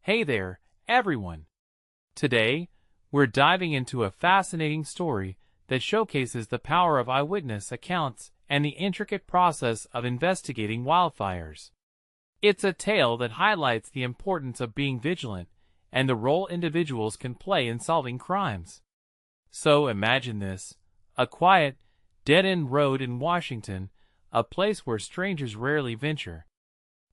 Hey there, everyone! Today, we're diving into a fascinating story that showcases the power of eyewitness accounts and the intricate process of investigating wildfires. It's a tale that highlights the importance of being vigilant and the role individuals can play in solving crimes. So imagine this: a quiet, dead-end road in Washington, a place where strangers rarely venture.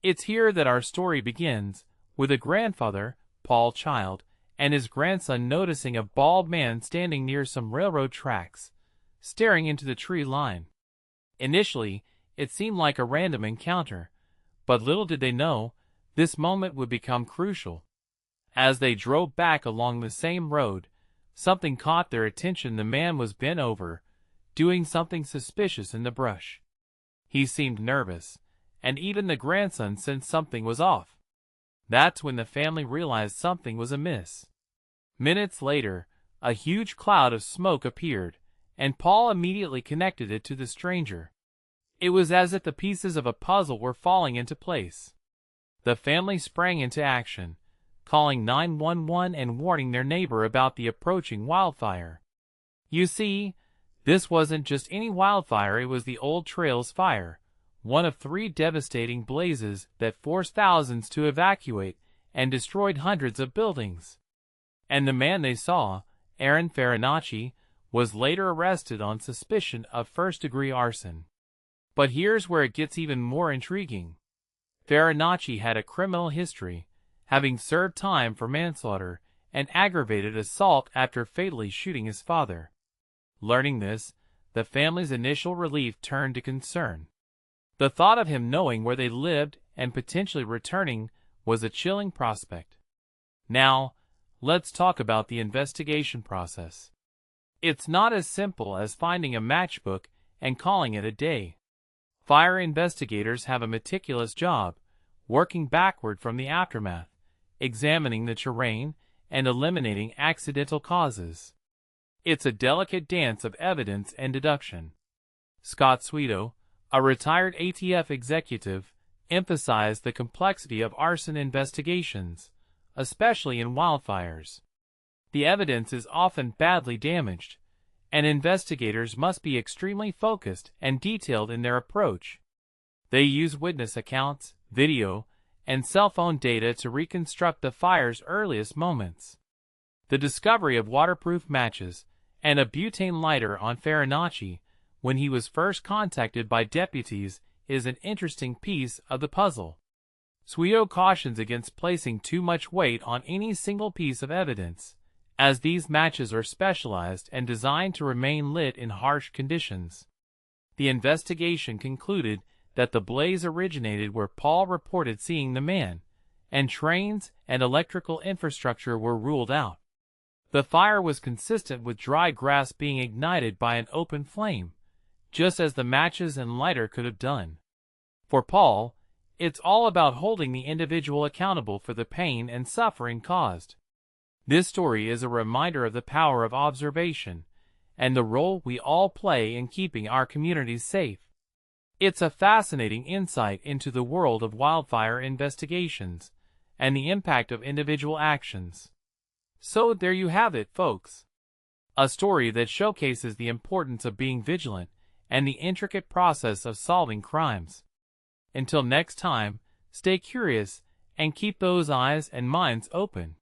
It's here that our story begins, with a grandfather, Paul Child, and his grandson noticing a bald man standing near some railroad tracks, staring into the tree line. Initially, it seemed like a random encounter, but little did they know, this moment would become crucial. As they drove back along the same road, something caught their attention. The man was bent over, doing something suspicious in the brush. He seemed nervous, and even the grandson sensed something was off. That's when the family realized something was amiss. Minutes later, a huge cloud of smoke appeared, and Paul immediately connected it to the stranger. It was as if the pieces of a puzzle were falling into place. The family sprang into action, calling 911 and warning their neighbor about the approaching wildfire. You see, this wasn't just any wildfire, it was the Old Trails fire, one of 3 devastating blazes that forced thousands to evacuate and destroyed hundreds of buildings. And the man they saw, Aaron Farinacci, was later arrested on suspicion of first-degree arson. But here's where it gets even more intriguing. Farinacci had a criminal history, having served time for manslaughter and aggravated assault after fatally shooting his father. Learning this, the family's initial relief turned to concern. The thought of him knowing where they lived and potentially returning was a chilling prospect. Now, let's talk about the investigation process. It's not as simple as finding a matchbook and calling it a day. Fire investigators have a meticulous job, working backward from the aftermath, examining the terrain, and eliminating accidental causes. It's a delicate dance of evidence and deduction. Scott Sweeto, a retired ATF executive, emphasized the complexity of arson investigations, especially in wildfires. The evidence is often badly damaged, and investigators must be extremely focused and detailed in their approach. They use witness accounts, video, and cell phone data to reconstruct the fire's earliest moments. The discovery of waterproof matches and a butane lighter on Farinacci when he was first contacted by deputies is an interesting piece of the puzzle. Sweeto cautions against placing too much weight on any single piece of evidence, as these matches are specialized and designed to remain lit in harsh conditions. The investigation concluded that the blaze originated where Paul reported seeing the man, and trains and electrical infrastructure were ruled out. The fire was consistent with dry grass being ignited by an open flame, just as the matches and lighter could have done. For Paul, it's all about holding the individual accountable for the pain and suffering caused. This story is a reminder of the power of observation and the role we all play in keeping our communities safe. It's a fascinating insight into the world of wildfire investigations and the impact of individual actions. So there you have it, folks. A story that showcases the importance of being vigilant and the intricate process of solving crimes. Until next time, stay curious and keep those eyes and minds open.